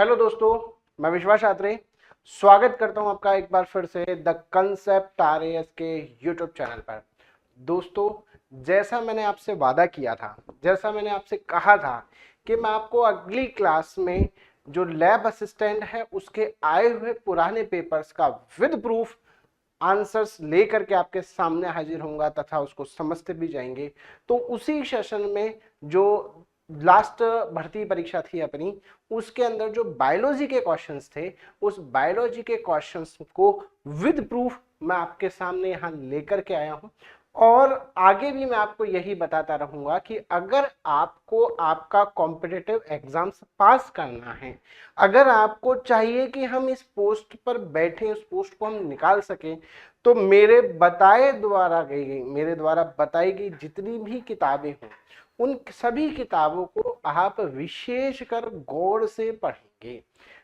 Hello दोस्तों, मैं विश्वास छात्रे स्वागत करता हूं आपका एक बार फिर से द कंसेप्ट आरएएस के यूट्यूब चैनल पर। दोस्तों, जैसा मैंने आपसे वादा किया था, जैसा मैंने आपसे कहा था कि मैं आपको अगली क्लास में जो लैब असिस्टेंट है उसके आए हुए पुराने पेपर्स का विद प्रूफ आंसर्स लेकर के आपके सामने हाजिर होऊंगा तथा उसको समझते भी जाएंगे। तो उसी सेशन में जो लास्ट भर्ती परीक्षा थी अपनी, उसके अंदर जो बायोलॉजी के क्वेश्चंस थे, उस बायोलॉजी के क्वेश्चंस को विद प्रूफ मैं आपके सामने यहां लेकर के आया हूं। और आगे भी मैं आपको यही बताता रहूंगा कि अगर आपको आपका कॉम्पिटिटिव एग्जाम्स पास करना है, अगर आपको चाहिए कि हम इस पोस्ट पर बैठे, उस पोस्ट को हम निकाल सकें, तो मेरे द्वारा बताई गई जितनी भी किताबें हों, उन सभी किताबों को आप विशेषकर गौर से पढ़ेंगे,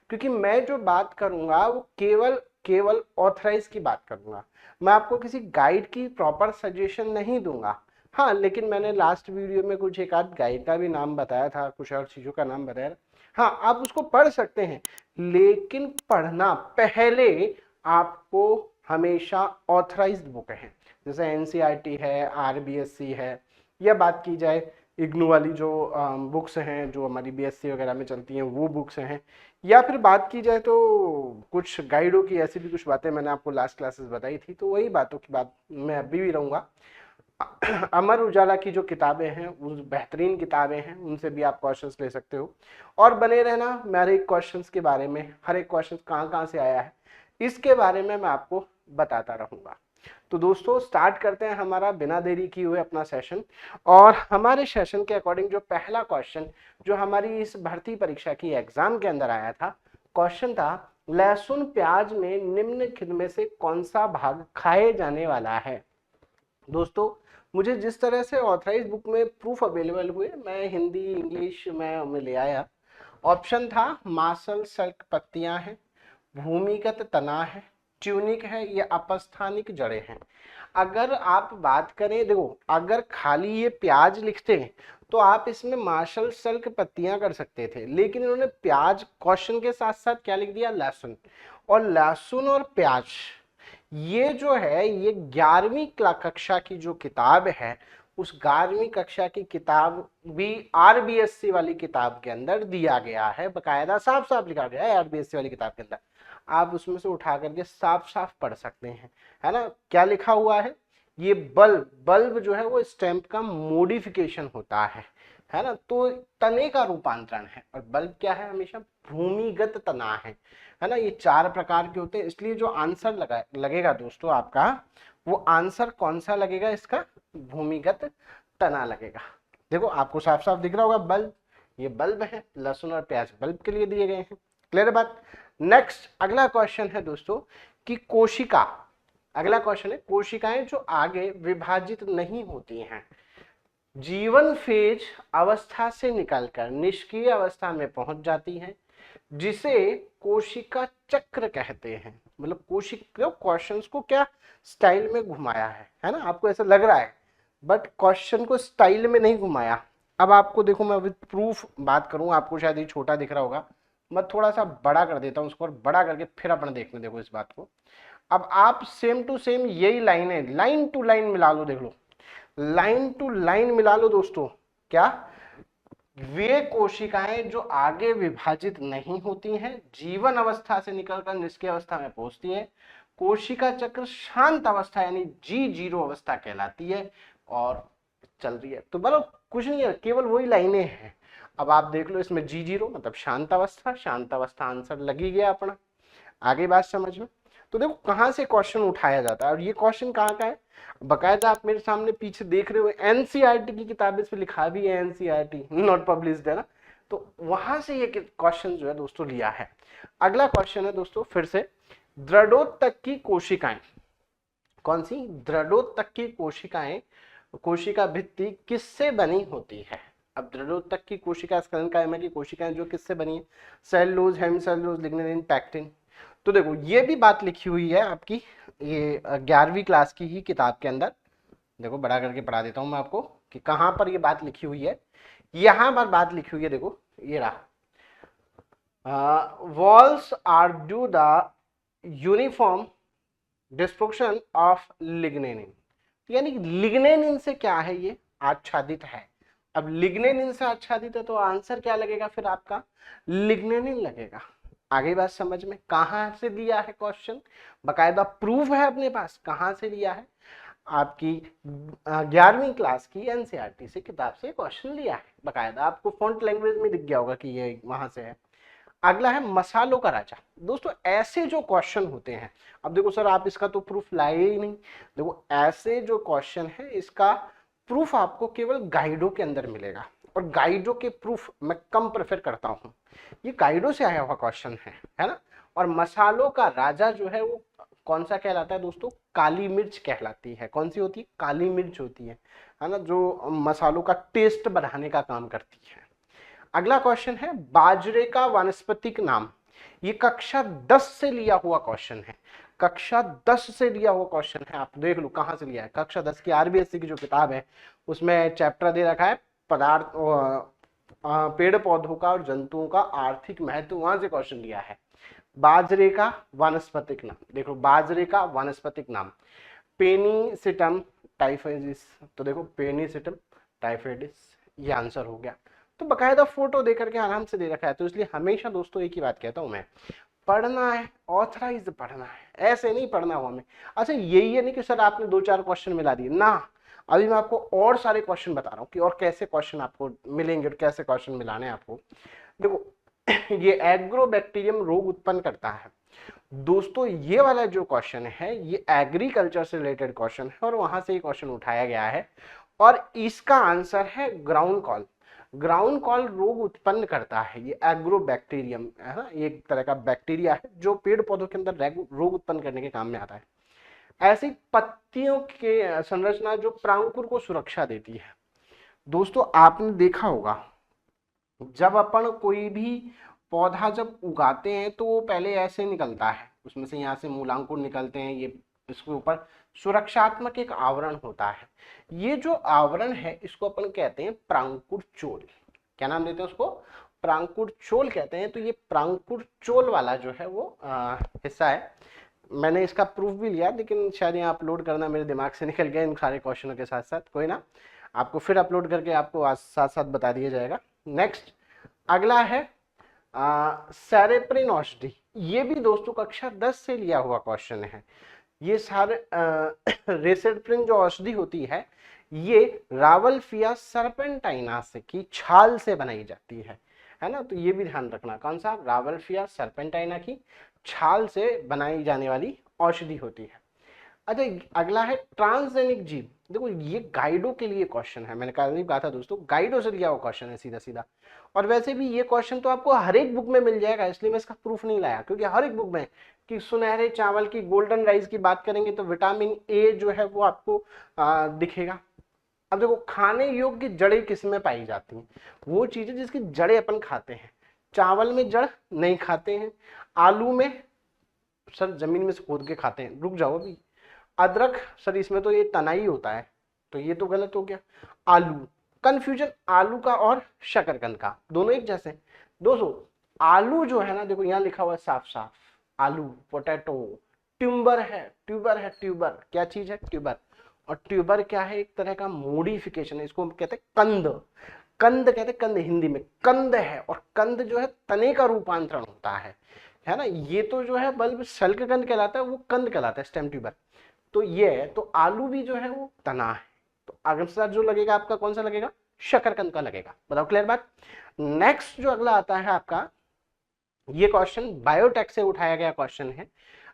क्योंकि मैं जो बात करूंगा वो केवल ऑथराइज की बात करूंगा। मैं आपको किसी गाइड की प्रॉपर सजेशन नहीं दूंगा। हाँ, लेकिन मैंने लास्ट वीडियो में कुछ एक आध गाइड का भी नाम बताया था, कुछ और चीजों का नाम बताया। हाँ, आप उसको पढ़ सकते हैं, लेकिन पढ़ना पहले आपको हमेशा ऑथराइज्ड बुक है, जैसे एनसीईआरटी है, आरबीएससी है, या बात की जाए इग्नू वाली जो बुक्स हैं जो हमारी बीएससी वगैरह में चलती हैं वो बुक्स हैं, या फिर बात की जाए तो कुछ गाइडों की ऐसी भी कुछ बातें मैंने आपको लास्ट क्लासेस बताई थी, तो वही बातों की बात मैं अभी भी रहूँगा। अमर उजाला की जो किताबें हैं उस बेहतरीन किताबें हैं, उनसे भी आप क्वेश्चंस ले सकते हो और बने रहना। मैं हर एक क्वेश्चंस के बारे में, हर एक क्वेश्चन कहाँ कहाँ से आया है, इसके बारे में मैं आपको बताता रहूँगा। तो दोस्तों, स्टार्ट करते हैं हमारा बिना देरी किए हुए अपना सेशन। और हमारे सेशन के अकॉर्डिंग जो पहला क्वेश्चन जो हमारी इस भर्ती परीक्षा की एग्जाम के अंदर आया था, क्वेश्चन था लहसुन प्याज में निम्नलिखित में से कौन सा भाग खाए जाने वाला है। दोस्तों, मुझे जिस तरह से ऑथराइज बुक में प्रूफ अवेलेबल हुए, मैं हिंदी इंग्लिश में ले आया। ऑप्शन था मासल सल्क पत्तियां हैं, भूमिगत तना है, ट्यूनिक है, या अपस्थानिक जड़ें हैं। अगर आप बात करें, देखो, अगर खाली ये प्याज लिखते तो आप इसमें मार्शल सल्क पत्तियां कर सकते थे, लेकिन इन्होंने प्याज क्वेश्चन के साथ साथ क्या लिख दिया, लहसुन। और लहसुन और प्याज ये जो है, ये 11वीं कक्षा की जो किताब है, उस 11वीं कक्षा की किताब भी आरबीएससी वाली किताब के अंदर दिया गया है, बकायदा साफ साफ लिखा गया है आरबीएससी वाली किताब के अंदर। आप उसमें से उठा करके साफ साफ पढ़ सकते हैं, है ना। क्या लिखा हुआ है, ये बल्ब जो है वो स्टेम का मॉडिफिकेशन होता है ना। तो तने का रूपांतरण है, और बल्ब क्या है, हमेशा भूमिगत तना है ना। ये 4 प्रकार के होते हैं, इसलिए जो आंसर लगेगा दोस्तों आपका, वो आंसर कौन सा लगेगा, इसका भूमिगत तना लगेगा। देखो, आपको साफ साफ दिख रहा होगा बल्ब, ये बल्ब है, लहसुन और प्याज बल्ब के लिए दिए गए हैं। क्लियर बात। नेक्स्ट अगला क्वेश्चन है दोस्तों कि कोशिका, अगला क्वेश्चन है कोशिकाएं जो आगे विभाजित नहीं होती हैं, जीवन फेज अवस्था से निकलकर निष्क्रिय अवस्था में पहुंच जाती हैं, जिसे कोशिका चक्र कहते हैं। मतलब कोशिका, क्वेश्चंस को क्या स्टाइल में घुमाया है ना। आपको ऐसा लग रहा है, बट क्वेश्चन को स्टाइल में नहीं घुमाया। अब आपको देखो, मैं विद प्रूफ बात करूं, आपको शायद ये छोटा दिख रहा होगा, मैं थोड़ा सा बड़ा कर देता हूं उसको, और बड़ा करके फिर अपने देखने देखो इस बात को। अब आप सेम टू सेम यही लाइन है, लाइन टू लाइन मिला लो, देख लो, लाइन टू लाइन मिला लो दोस्तों। क्या, वे कोशिकाएं जो आगे विभाजित नहीं होती हैं, जीवन अवस्था से निकलकर निष्क्रिय अवस्था में पहुंचती हैं, कोशिका चक्र शांत अवस्था यानी G0 अवस्था कहलाती है और चल रही है। तो बोलो, कुछ नहीं है, केवल वही लाइनें हैं। अब आप देख लो, इसमें G0 मतलब शांत अवस्था, शांत अवस्था आंसर लग ही गया अपना। आगे बात समझ में। तो देखो कहां से क्वेश्चन उठाया जाता है, और ये क्वेश्चन कहाँ का है, बकायदा आप मेरे सामने पीछे देख रहे हो, एनसीईआरटी की किताब इस पे लिखा भी है, एनसीईआरटी नॉट पब्लिश्ड है ना। तो वहां से ये क्वेश्चन जो है दोस्तों लिया है। अगला क्वेश्चन है दोस्तों फिर से, दृढ़ोत्तक की कोशिकाएं, कौन सी, दृढ़ोत्तक की कोशिकाएं, कोशिका भित्ति किससे बनी होती है। अब दृढ़ोत्तक की कोशिका स्कलन कायमा की कोशिकाएं जो किससे बनी है, सेलुलोज, हेमिसेलुलोज, लिग्निन, पैक्टिन। तो देखो, ये भी बात लिखी हुई है आपकी ये 11वीं क्लास की ही किताब के अंदर। देखो, बड़ा करके पढ़ा देता हूं मैं आपको कि कहां पर ये बात लिखी हुई है। यहां पर बात लिखी हुई है, देखो ये रहा, walls are due the uniform destruction of lignin, यानी लिग्नेनिन से क्या है, ये आच्छादित है। अब लिग्नेनिन से आच्छादित है तो आंसर क्या लगेगा फिर आपका, लिग्नेनिन लगेगा। आगे बात समझ में, कहां से दिया है क्वेश्चन, बकायदा प्रूफ है अपने पास, कहां से लिया है, आपकी 11वीं क्लास की एनसीईआरटी से किताब से क्वेश्चन लिया है बकायदा, आपको फॉन्ट लैंग्वेज में दिख गया होगा कि ये वहां से है। अगला है मसालों का राजा। दोस्तों ऐसे जो क्वेश्चन होते हैं, अब देखो सर आप इसका तो प्रूफ लाए ही नहीं, देखो ऐसे जो क्वेश्चन है इसका प्रूफ आपको केवल गाइडों के अंदर मिलेगा, और गाइडों के प्रूफ मैं कम प्रेफर करता हूं, ये गाइडों से आया हुआ क्वेश्चन है ना। और मसालों का राजा जो है वो कौन सा कहलाता है दोस्तों, काली मिर्च कहलाती है। कौन सी होती है, काली मिर्च होती है ना, जो मसालों का टेस्ट बढ़ाने का काम करती है। अगला क्वेश्चन है बाजरे का वानस्पतिक नाम, ये कक्षा 10 से लिया हुआ क्वेश्चन है, कक्षा 10 से लिया हुआ क्वेश्चन है। आप देख लो कहां से लिया है, कक्षा 10 की आरबीएससी की जो किताब है उसमें चैप्टर दे रखा है पदार्थ पेड़ पौधों का और जंतुओं का आर्थिक महत्व, वहां से क्वेश्चन लिया है। बाजरे का वानस्पतिक नाम, देखो बाजरे का वानस्पतिक नाम पेनिसिटम टाइफेडिस, तो देखो पेनिसिटम टाइफेडिस, ये आंसर हो गया। तो बकायदा फोटो देकर के आराम से दे रखा है, तो इसलिए हमेशा दोस्तों एक ही बात कहता हूं मैं, पढ़ना है ऑथराइज पढ़ना है, ऐसे नहीं पढ़ना हो हमें। अच्छा यही है नहीं कि सर आपने 2-4 क्वेश्चन मिला दिए ना, अभी मैं आपको और सारे क्वेश्चन बता रहा हूँ कि और कैसे क्वेश्चन आपको मिलेंगे और कैसे क्वेश्चन मिलाने हैं आपको। देखो ये एग्रोबैक्टीरियम रोग उत्पन्न करता है दोस्तों, ये वाला जो क्वेश्चन है ये एग्रीकल्चर से रिलेटेड क्वेश्चन है और वहां से ये क्वेश्चन उठाया गया है, और इसका आंसर है ग्राउंड कॉल। ग्राउंड कॉल रोग उत्पन्न करता है, ये एग्रोबैक्टीरियम है ना, ये एक तरह का बैक्टीरिया है जो पेड़ पौधों के अंदर रोग उत्पन्न करने के काम में आता है। ऐसी पत्तियों के संरचना जो प्रांकुर को सुरक्षा देती है। दोस्तों आपने देखा होगा जब अपन कोई भी पौधा जब उगाते हैं तो वो पहले ऐसे निकलता है, उसमें से यहाँ से मूलांकुर निकलते हैं, ये इसके ऊपर सुरक्षात्मक एक आवरण होता है। ये जो आवरण है इसको अपन कहते हैं प्रांकुर चोल। क्या नाम देते हैं उसको, प्रांकुर चोल कहते हैं। तो ये प्रांकुर चोल वाला जो है वो हिस्सा है। मैंने इसका प्रूफ भी लिया लेकिन शायद यहाँ अपलोड करना मेरे दिमाग से निकल गया इन सारे क्वेश्चनों के साथ साथ, कोई ना, आपको फिर अपलोड करके आपको आज साथ साथ बता दिया जाएगा। नेक्स्ट अगला है सेरेप्रिन औषधि, ये भी दोस्तों कक्षा 10 से लिया हुआ क्वेश्चन है। ये सारे रेसेप्रिन जो औषधि होती है ये रावल्फिया सर्पेंटाइना से की छाल से बनाई जाती है ना, तो ये भी ध्यान रखना, कौन सा, रावल्फिया सर्पेंटाइना की छाल से बनाई जाने वाली औषधि होती है। अच्छा अगला है ट्रांसजेनिक जीव, देखो ये गाइडों के लिए क्वेश्चन है, मैंने कहा था दोस्तों गाइडों से लिया हुआ क्वेश्चन है सीधा सीधा। और वैसे भी ये क्वेश्चन तो आपको हर एक बुक में मिल जाएगा, इसलिए मैं इसका प्रूफ नहीं लाया, क्योंकि हर एक बुक में कि सुनहरे चावल की गोल्डन राइस की बात करेंगे तो विटामिन ए जो है वो आपको दिखेगा। अब देखो खाने योग्य जड़ें किस में पाई जाती हैं, वो चीजें जिसकी जड़ें अपन खाते हैं। चावल में जड़ नहीं खाते हैं, आलू में सर जमीन में से खोद के खाते हैं, रुक जाओ अभी, अदरक सर इसमें तो ये तनाई होता है, तो ये तो गलत हो गया। आलू, कंफ्यूजन आलू का और शकरकंद का, दोनों एक जैसे। दोस्तों आलू जो है ना, देखो यहाँ लिखा हुआ है साफ साफ, आलू पोटैटो ट्यूबर है, ट्यूबर है, ट्यूबर क्या चीज है, ट्यूबर। और ट्यूबर क्या है, एक तरह का मॉडिफिकेशन है, इसको हम कहते हैं कंद, कंद कहते हैं, कंद हिंदी में कंद है, और कंद जो है तने का रूपांतरण होता है ना, ये तो जो है बल्ब शल्ककंद कहलाता है, वो कंद कहलाता है, स्टेम ट्यूबर। तो ये है, तो आलू भी जो है वो तना है, तो आंसर जो लगेगा आपका कौन सा लगेगा, शकरकंद का लगेगा। बताओ क्लियर बात। नेक्स्ट जो अगला आता है आपका, ये क्वेश्चन बायोटेक से उठाया गया क्वेश्चन है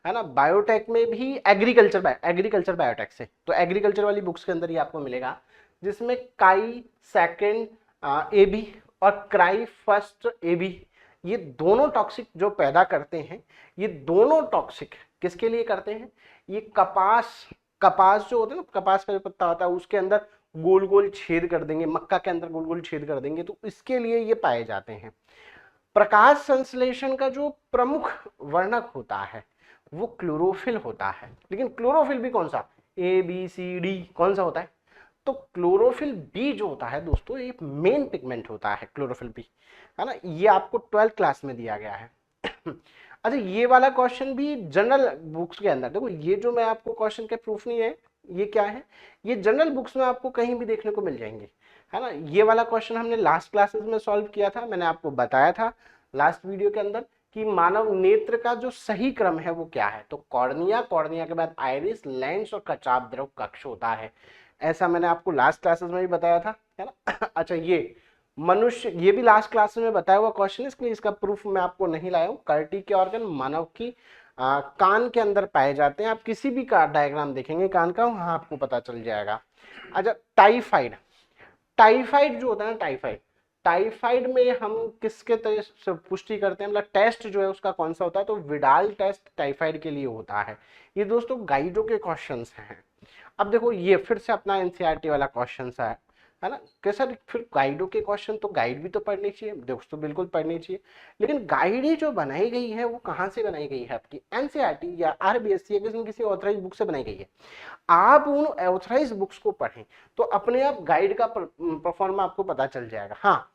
ना, बायोटेक में भी एग्रीकल्चर बायोटेक से, तो एग्रीकल्चर वाली बुक्स के अंदर ही आपको मिलेगा, जिसमें काई सेकेंड ए बी और क्राई फर्स्ट ए बी, ये दोनों टॉक्सिक जो पैदा करते हैं, ये दोनों टॉक्सिक किसके लिए करते हैं, ये कपास जो होता है ना, कपास का जो पत्ता होता है उसके अंदर गोल गोल छेद कर देंगे, मक्का के अंदर गोल गोल छेद कर देंगे, तो इसके लिए ये पाए जाते हैं। प्रकाश संश्लेषण का जो प्रमुख वर्णक होता है वो क्लोरोफिल होता है, लेकिन क्लोरोफिल भी कौन सा, ए बी सी डी कौन सा होता है, तो क्लोरोफिल बी जो होता है दोस्तों, एक मेन पिगमेंट होता है क्लोरोफिल बी, है ना। ये आपको 12th क्लास में दिया गया है। अच्छा, ये वाला क्वेश्चन भी जनरल बुक्स के अंदर, देखो ये जो मैं आपको क्वेश्चन के प्रूफ नहीं है, ये क्या है, ये जनरल बुक्स में आपको कहीं भी देखने को मिल जाएंगे, है ना। ये वाला क्वेश्चन हमने लास्ट क्लासेस में सॉल्व किया था, मैंने आपको बताया था लास्ट वीडियो के अंदर कि मानव नेत्र का जो सही क्रम है वो क्या है। तो कॉर्निया, कॉर्निया के बाद आइरिस, लेंस और कचाप द्रव कक्ष होता है, ऐसा मैंने आपको लास्ट क्लासेस में भी बताया था, है ना। अच्छा, ये मनुष्य, ये भी लास्ट क्लास में बताया हुआ क्वेश्चन है, इसलिए इसका प्रूफ मैं आपको नहीं लाया हूँ। कर्टी के ऑर्गन मानव की कान के अंदर पाए जाते हैं। आप किसी भी का डायग्राम देखेंगे कान का, वहां आपको पता चल जाएगा। अच्छा, टाइफाइड, टाइफाइड जो होता है ना, टाइफाइड, टाइफाइड में हम किसके तरह से पुष्टि करते हैं, मतलब टेस्ट जो है उसका कौन सा होता है, तो विडाल टेस्ट टाइफाइड के लिए होता है। ये दोस्तों गाइडो के क्वेश्चंस हैं। अब देखो ये फिर से अपना एनसीईआरटी वाला क्वेश्चन है ना, कि सर फिर गाइडों के क्वेश्चन तो गाइड भी तो पढ़नी चाहिए, दोस्तों बिल्कुल पढ़नी चाहिए, लेकिन गाइड जो बनाई गई है वो कहाँ से बनाई गई है, आपकी एनसीईआरटी या आरबीएससी या किसी ऑथराइज बुक से बनाई गई है। आप उन ऑथराइज बुक्स को पढ़ें तो अपने आप गाइड का परफॉर्म आपको पता चल जाएगा। हाँ,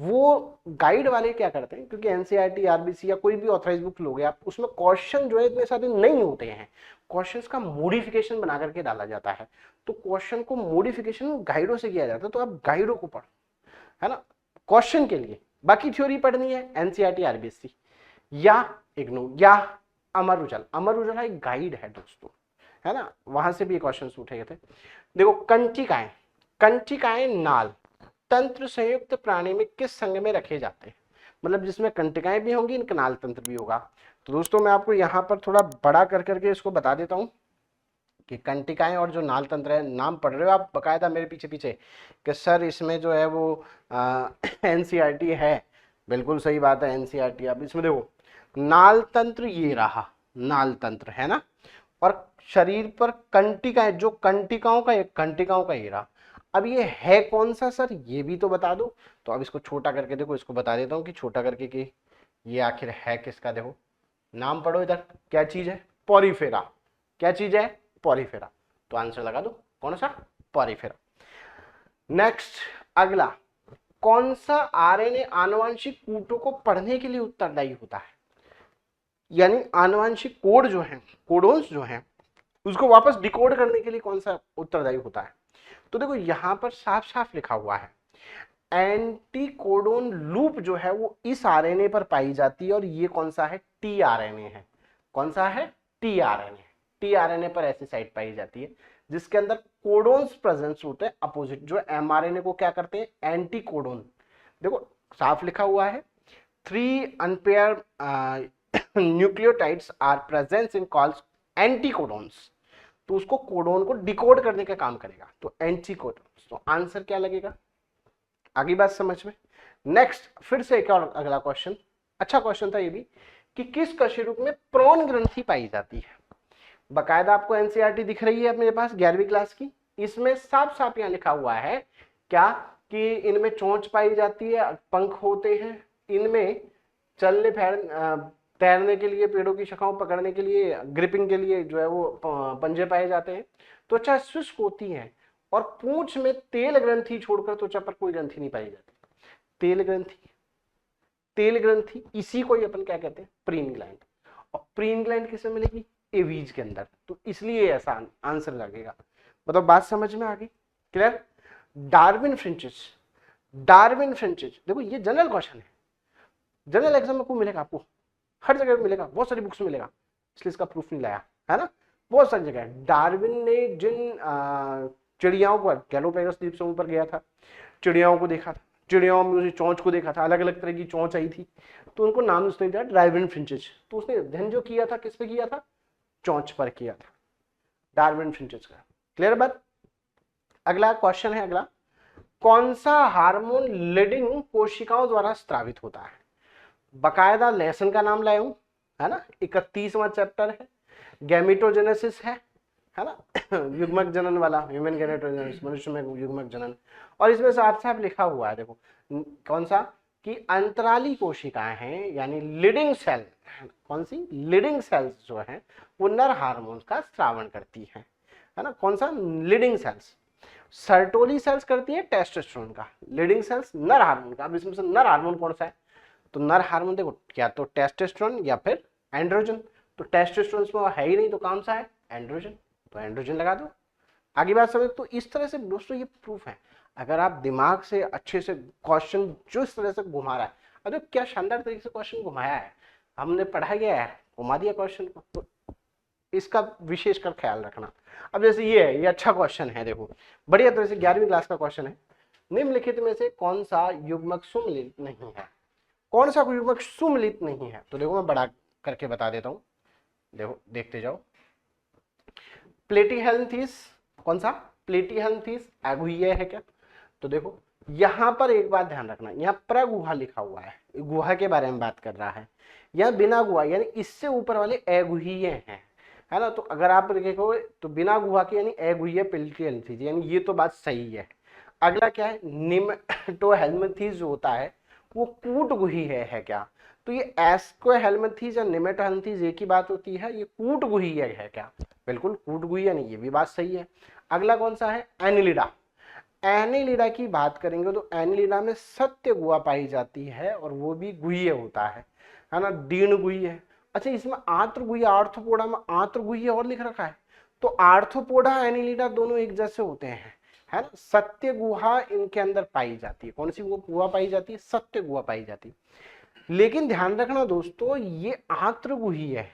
वो गाइड वाले क्या करते हैं, क्योंकि एनसीईआरटी, आरबीसी या कोई भी ऑथराइज बुक लोगे आप, उसमें क्वेश्चन जो है इतने सारे नहीं होते हैं, क्वेश्चंस का मॉडिफिकेशन बना करके डाला जाता है। तो क्वेश्चन को मॉडिफिकेशन गाइडों से किया जाता है, तो आप गाइडों को पढ़ो, है ना, क्वेश्चन के लिए। बाकी थ्योरी पढ़नी है एनसीईआरटी, आरबीसी या इग्नू या अमर उजाला। अमर उजाला एक गाइड है दोस्तों, है ना, वहां से भी क्वेश्चन उठे गए थे। देखो कंटिकाएं, कंटिकाएं नाल तंत्र संयुक्त प्राणी में किस संघ में रखे जाते हैं, मतलब जिसमें कंटिकाएं भी होंगी, इनका नाल तंत्र भी होगा। तो दोस्तों मैं आपको यहाँ पर थोड़ा बड़ा कर करके इसको बता देता हूँ कि कंटिकाएं और जो नाल तंत्र है, नाम पढ़ रहे हो आप बकायदा मेरे पीछे पीछे कि सर इसमें जो है वो एनसीईआरटी है, बिल्कुल सही बात है एनसीईआरटी। अब इसमें देखो नाल तंत्र ये रहा, नाल तंत्र है ना, और शरीर पर कंटिकाएं, जो कंटिकाओं का, एक कंटिकाओं का ये रहा। अब ये है कौन सा सर, ये भी तो बता दो। तो अब इसको छोटा करके देखो, इसको बता देता हूँ कि छोटा करके कि ये आखिर है किसका। देखो नाम पढ़ो इधर, क्या चीज है, पॉरीफेरा। क्या चीज है, पॉरीफेरा। तो आंसर लगा दो, कौन सा, पॉरीफेरा। नेक्स्ट अगला, कौन सा आरएनए आनुवंशिक कूटों को पढ़ने के लिए उत्तरदायी होता है, यानी आनुवंशिक कोड जो है, कोडोन्स जो है, उसको वापस डिकोड करने के लिए कौन सा उत्तरदायी होता है। तो देखो यहां पर साफ साफ लिखा हुआ है, एंटी कोडोन लूप जो है वो इस आरएनए पर पाई जाती है, और ये कौन सा है, टीआरएनए है। कौन सा है, टीआरएनए। टीआरएनए पर ऐसी साइट पाई जाती है जिसके अंदर कोडोन्स प्रेजेंस होते हैं अपोजिट, जो एमआरएनए को क्या करते हैं, एंटी कोडोन। देखो साफ लिखा हुआ है, 3 unpaired nucleotides are present in calls anticodons. तो उसको कोडोन को डिकोड करने का काम करेगा, तो एंटी कोडोन्स। तो आंसर क्या लगेगा, आगे बात समझ में। नेक्स्ट फिर से एक और अगला क्वेश्चन, अच्छा क्वेश्चन था ये भी, कि किस कशेरुक में प्रोन ग्रंथि पाई जाती है। बकायदा आपको एनसीईआरटी दिख रही है मेरे पास 11वीं क्लास की, इसमें साफ साफ यहाँ लिखा हुआ है क्या, कि इनमें चोंच पाई जाती है, पंख होते हैं, इनमें चलने तैरने के लिए, पेड़ों की शाखाओं पकड़ने के लिए, ग्रिपिंग के लिए जो है वो पंजे पाए जाते हैं, त्वचा शुष्क होती है, और पूंछ में तेल ग्रंथि छोड़कर त्वचा पर कोई ग्रंथि नहीं पाई जाती। तेल ग्रंथि, तेल ग्रंथि, इसी को ही अपन क्या कहते हैं, प्रीन ग्लैंड। और प्रीन ग्लैंड किसमें मिलेगी, एवीज के अंदर। तो इसलिए ऐसा आंसर लगेगा। मतलब बात समझ में आ गई, क्लियर। डार्विन फ्रिंचेस, डार्विन फ्रिंचेस, देखो ये जनरल क्वेश्चन है, जनरल एग्जाम में मिलेगा आपको, हर जगह मिलेगा, बहुत सारी बुक्स में मिलेगा, इसलिए इसका प्रूफ नहीं लाया, है ना, बहुत सारी जगह। डार्विन ने जिन चिड़ियाओं को, गैलोपैगस द्वीप समूह पर गया था, चिड़ियाओं को देखा था, चिड़ियाओं में उसी चोंच को देखा था, अलग अलग तरह की चोंच आई थी, तो उनको नाम उसने दिया डार्विन फ्रिंचेस। तो उसने अध्ययन जो किया था किस पे किया था, चोंच पर किया था, डार्विन फ्रिंचेस का। क्लियर बात। अगला क्वेश्चन है, अगला, कौन सा हार्मोन लीडिंग कोशिकाओं द्वारा स्त्रावित होता है। बकायदा लेसन का नाम लाया हूं, है ना, 31वां चैप्टर है, गैमेटोजेनेसिस है ना, युग्मक जनन वाला, ह्यूमन गैमेटोजेनेसिस, मनुष्य में युग्मक जनन। और इसमें साफ साफ लिखा हुआ है, देखो कौन सा, कि अंतराली कोशिकाएं हैं, यानी लीडिंग सेल, कौन सी, लीडिंग सेल्स जो है वो नर हार्मोन का स्रावण करती है ना, कौन सा, लीडिंग सेल्स। सर्टोली सेल्स करती है टेस्टोस्टेरोन का, लीडिंग सेल्स नर हार्मोन का। अब इसमें से नर हार्मोन कौन सा है? तो नर हार्मोन देखो क्या तो टेस्टोस्टेरोन या फिर एंड्रोजन। तो टेस्टोस्टेरोन इसमें है ही नहीं तो कौन सा है? एंड्रोजन। तो एंड्रोजन लगा दो। आगे बात समझ। तो इस तरह से दोस्तों ये प्रूफ है। अगर आप दिमाग से अच्छे से क्वेश्चन जो इस तरह से घुमा रहा है, अरे क्या शानदार तरीके से क्वेश्चन घुमाया है, हमने पढ़ा गया है, घुमा दिया क्वेश्चन को, तो इसका विशेष कर ख्याल रखना। अब जैसे ये है, ये अच्छा क्वेश्चन है, देखो बढ़िया तरह से 11वीं क्लास का क्वेश्चन है। निम्नलिखित में से कौन सा युग्मक सुमेलित नहीं है? कौन सा युग्मक सुमेलित नहीं है? तो देखो मैं बड़ा करके बता देता हूं, देखो देखते जाओ। प्लेटीहेल्मिन्थेस, कौन सा? प्लेटीहेल्मिन्थेस एगुइया है क्या? तो देखो यहां पर एक बात ध्यान रखना, यहाँ प्रगुहा लिखा हुआ है, गुहा के बारे में बात कर रहा है। यहाँ बिना गुहा यानी इससे ऊपर वाले एगुइये हैं, है ना। तो अगर आप देखोगे तो बिना गुहा के यानी एगुइया प्लेटीहेल्मिन्थेस, यानी ये तो बात सही है। अगला क्या है? निमेटोहेल्मिन्थेस जो होता है वो कूटगुही है क्या? तो ये एस्कोहेल्मिन्थेस या निमेटोहेल्मिन्थेस एक ही बात होती है, ये कूटगुही है क्या? बिल्कुल कूटगुही नहीं, ये भी बात सही है। अगला कौन सा है? एनिलिडा। एनिलिडा की बात करेंगे तो एनिलिडा में सत्य गुहा पाई जाती है और वो भी गुह्य होता है ना, दीर्ण गुह्य। अच्छा इसमें आर्त्र गुह्य, आर्थ्रोपोडा में आर्त्र गुह्य और लिख रखा है। तो आर्थ्रोपोडा एनिलिडा दोनों एक जैसे होते हैं, है ना। सत्य गुहा इनके अंदर पाई जाती है। कौन सी वो गुहा पाई जाती है? सत्य गुहा पाई जाती है। लेकिन ध्यान रखना दोस्तों, ये आंत्र गुह्य है।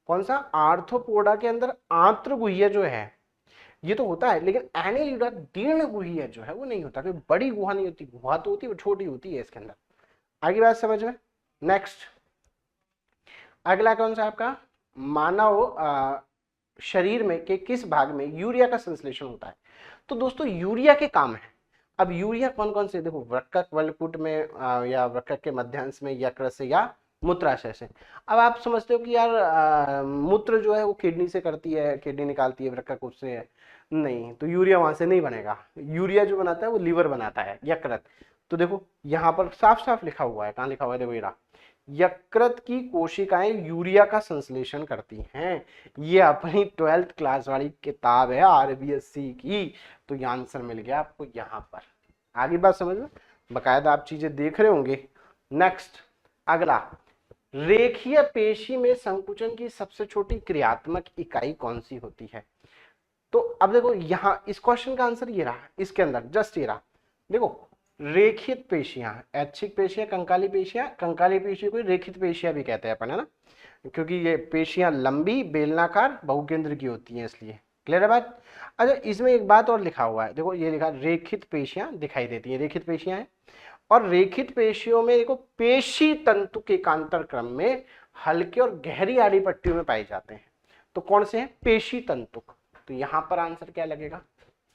कौन सा? आर्थ्रोपोडा के अंदर आंत्र गुह्य जो है ये तो होता है, लेकिन एनिलिडा दीर्ण गुह्य जो है वो नहीं होता। कोई बड़ी गुहा नहीं होती, गुहा तो होती है वो छोटी होती है इसके अंदर। आगे बात समझ में। नेक्स्ट अगला कौन सा आपका? मानव शरीर में के किस भाग में यूरिया का संश्लेषण होता है? तो दोस्तों यूरिया के काम है। अब यूरिया कौन कौन से? देखो वृक्क वल्कुट में या वृक्क के मध्यांश में, यकृत से या मूत्राशय से। अब आप समझते हो कि यार मूत्र जो है वो किडनी से करती है, किडनी निकालती है, वृक्क उससे है। नहीं, तो यूरिया वहां से नहीं बनेगा। यूरिया जो बनाता है वो लीवर बनाता है, यकृत। तो देखो यहाँ पर साफ साफ लिखा हुआ है, कहाँ लिखा हुआ है? देखो ये रहा, यकृत की कोशिकाएं यूरिया का संश्लेषण करती हैं। ये अपनी 12th क्लास वाली किताब है आरबीएससी की। तो ये आंसर मिल गया आपको यहाँ पर। आगे बात समझ में, बकायदा आप चीजें देख रहे होंगे। नेक्स्ट अगला, रेखीय पेशी में संकुचन की सबसे छोटी क्रियात्मक इकाई कौन सी होती है? तो अब देखो यहाँ इस क्वेश्चन का आंसर ये रहा, इसके अंदर जस्ट ये रहा। देखो रेखित पेशियां, ऐच्छिक पेशियां, कंकाली पेशियां, कंकाली पेशियों को रेखित पेशियां भी कहते हैं अपन, है ना, क्योंकि ये पेशियां लंबी बेलनाकार बहुकेंद्र की होती हैं इसलिए। क्लियर है बात? अच्छा इसमें एक बात और लिखा हुआ है, देखो ये लिखा रेखित पेशियां दिखाई देती है, रेखित पेशियां हैं। और रेखित पेशियों में देखो पेशी तंतु के एकांतर क्रम में हल्के और गहरी आड़ी पट्टियों में पाए जाते हैं। तो कौन से हैं? पेशी तंतुक। तो यहां पर आंसर क्या लगेगा?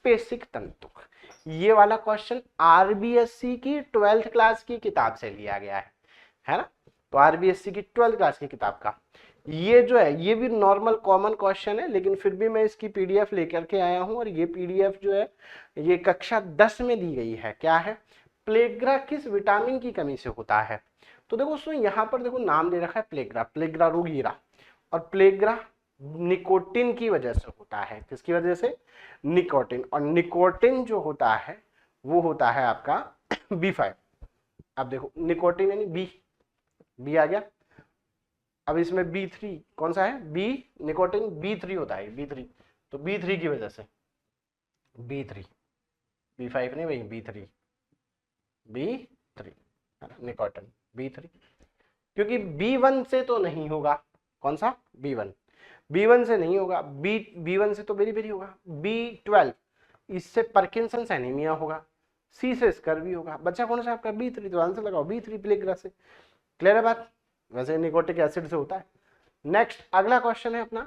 पेशिक तंतुक। ये वाला क्वेश्चन आरबीएससी की 12th क्लास की किताब से लिया गया है ना। तो आरबीएससी की 12th क्लास की किताब का ये जो है ये भी नॉर्मल कॉमन क्वेश्चन है, लेकिन फिर भी मैं इसकी पीडीएफ लेकर के आया हूं। और ये पीडीएफ जो है ये कक्षा 10 में दी गई है। क्या है? प्लेग्रा किस विटामिन की कमी से होता है? तो देखो उसमें यहाँ पर देखो नाम दे रखा है प्लेग्रा, प्लेग्रा रोगीरा। और प्लेग्रा निकोटिन की वजह से होता है। किसकी वजह से? निकोटिन। और निकोटिन जो होता है वो होता है आपका B5। अब देखो निकोटिन यानी बी आ गया। अब इसमें B3 कौन सा है? बी निकोटिन B3 होता है, B3। तो B3 की वजह से B3, B5 नहीं भाई, B3 निकोटिन B3, क्योंकि B1 से तो नहीं होगा। कौन सा? B1 से नहीं होगा। B1 से तो बेरी होगा। B12 इससे पार्किंसंस एनीमिया होगा। C से स्कर्वी होगा। बच्चा कौन सा आपका? B3। तो आंसर लगाओ B3 प्लेग्रा से। क्लियर है बात? वैसे निकोटिक एसिड से होता है। नेक्स्ट अगला क्वेश्चन है अपना,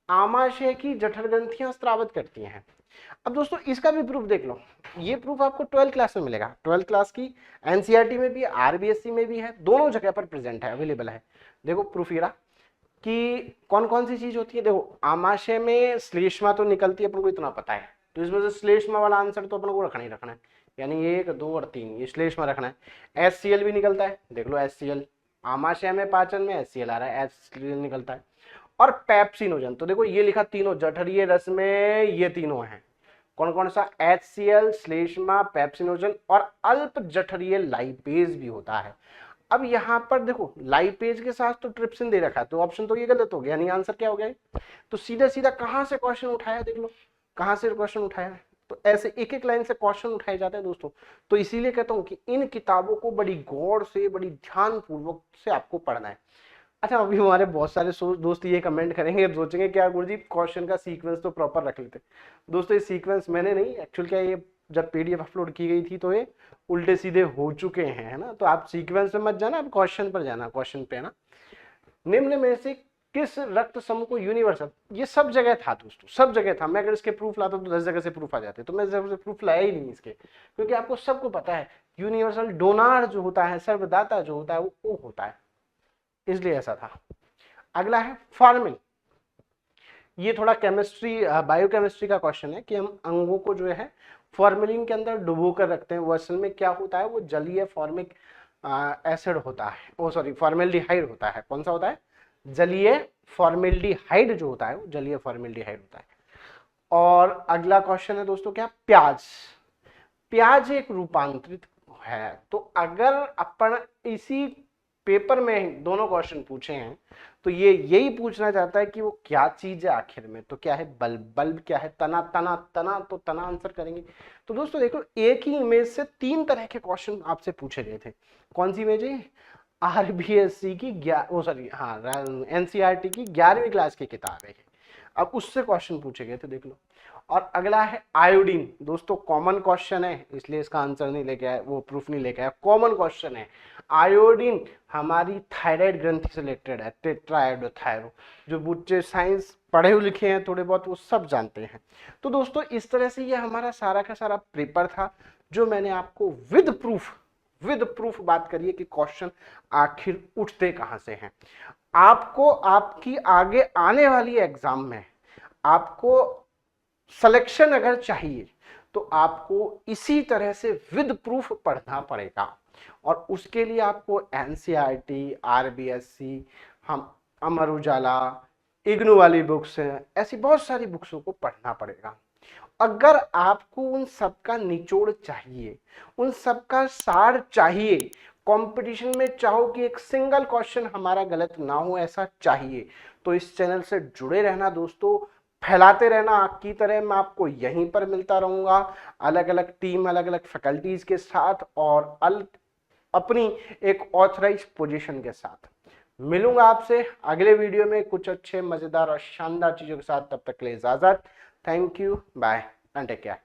आमाशय की जठर ग्रंथियां स्रावित करती हैं। अब दोस्तों इसका भी प्रूफ देख लो। ये प्रूफ आपको 12th क्लास में मिलेगा। 12th क्लास की एनसीईआरटी में भी, आरबीएससी में भी है, दोनों जगह पर प्रेजेंट है, अवेलेबल है। देखो प्रूफ ये रहा कि कौन कौन सी चीज होती है। देखो आमाशय में श्लेष्मा तो निकलती है, अपन को इतना पता है। तो इसमें से श्लेष्मा वाला आंसर तो अपन को रखना ही रखना है, यानी 1, 2 और 3 ये श्लेष्मा रखना है। HCl भी निकलता है, देख लो HCl। आमाशय में पाचन में HCl आ रहा है, HCl निकलता है। और पेप्सिनोजन, तो देखो ये लिखा तीनों, जठरीय रस में ये तीनों हैं। कौन कौन सा? HCl, श्लेष्मा, पेप्सिनोजन और अल्प जठरीय लाइपेज भी होता है। अब यहाँ पर देखो लाइपेज के साथ तो ट्रिप्सिन दे रखा है, तो ऑप्शन तो ये गलत हो गया, यानी आंसर क्या हो गया? तो सीधा सीधा कहां से क्वेश्चन उठाया, देख लो कहां से क्वेश्चन उठाया है। तो ऐसे एक एक लाइन से क्वेश्चन उठाए जाते हैं दोस्तों। तो इसीलिए कहता हूं कि इन किताबों को बड़ी गौर से, बड़ी ध्यान पूर्वक से आपको पढ़ना है। अच्छा, अभी हमारे बहुत सारे दोस्त ये कमेंट करेंगे, सोचेंगे क्या गुरुजी क्वेश्चन का सीक्वेंस तो प्रॉपर रख लेते। दोस्तों ये सीक्वेंस मैंने नहीं, एक्चुअल क्या ये जब पीडीएफ अपलोड की गई थी तो ये उल्टे सीधे हो चुके हैं, है ना। तो आप सीक्वेंस में मत जाना, आप क्वेश्चन पर जाना, क्वेश्चन पे ना। निम्न में से किस रक्त समूह को यूनिवर्सल, ये सब जगह था दोस्तों, सब जगह था। मैं अगर इसके प्रूफ लाता तो 10 जगह से प्रूफ आ जाते, तो मैं जगह से प्रूफ लाया ही नहीं इसके, क्योंकि आपको सबको पता है यूनिवर्सल डोनार जो होता है, सर्वदाता जो होता है वो होता है, इसलिए ऐसा था। अगला है फॉर्मिल। ये थोड़ा केमिस्ट्री, बायोकेमिस्ट्री का क्वेश्चन है कि हम अंगों को जो है फॉर्मेलिन के अंदर डुबो कर रखते हैं। वो असल में क्या होता है? वो जलीय फॉर्मिक एसिड होता है, ओ सॉरी फॉर्मेल्डिहाइड होता है। कौन सा होता है? जलीय फॉर्मेल्डिहाइड जो होता है वो जलीय फॉर्मेल्डिहाइड होता है। और अगला क्वेश्चन है दोस्तों क्या? प्याज। प्याज एक रूपांतरित है। तो अगर अपन इसी पेपर में दोनों क्वेश्चन पूछे हैं तो ये यही पूछना चाहता है कि वो क्या चीज है आखिर में। तो क्या है? बल्ब। बल्ब क्या है? तना। तना। तना, तो तना आंसर करेंगे। तो दोस्तों देखो, एक ही इमेज से 3 तरह के क्वेश्चन आपसे पूछे गए थे। कौन सी इमेज है? RBSC की NCERT की 11वीं क्लास की किताब है। अब उससे क्वेश्चन पूछे गए थे, देख लो। और अगला है आयोडीन। दोस्तों कॉमन क्वेश्चन है, इसलिए इसका आंसर नहीं लेके आया, वो प्रूफ नहीं लेके आया, कॉमन क्वेश्चन है। आयोडीन हमारी थायराइड ग्रंथि से रिलेटेड है, टेट्राएडोथायरो। जो बच्चे साइंस पढ़े हुए लिखे हैं थोड़े बहुत, वो सब जानते हैं। तो दोस्तों इस तरह से ये हमारा सारा का सारा पेपर था, जो मैंने आपको विद प्रूफ बात करिए कि क्वेश्चन आखिर उठते कहां से हैं। आपको आपकी आगे आने वाली एग्जाम में आपको सिलेक्शन अगर चाहिए तो आपको इसी तरह से विद प्रूफ पढ़ना पड़ेगा। और उसके लिए आपको NCERT, RBSC, हम अमर उजाला, इग्नू वाली बुक्स हैं, ऐसी बहुत सारी बुक्सों को पढ़ना पड़ेगा। अगर आपको उन सब का निचोड़ चाहिए, उन सब का सार चाहिए, कंपटीशन में चाहो कि एक सिंगल क्वेश्चन हमारा गलत ना हो, ऐसा चाहिए, तो इस चैनल से जुड़े रहना दोस्तों, फैलाते रहना। आग की तरह मैं आपको यहीं पर मिलता रहूंगा, अलग अलग टीम, अलग अलग फैकल्टीज के साथ, और अपनी एक ऑथराइज पोजीशन के साथ। मिलूंगा आपसे अगले वीडियो में कुछ अच्छे, मजेदार और शानदार चीजों के साथ। तब तक के लिए इजाजत। Thank you, bye and take care.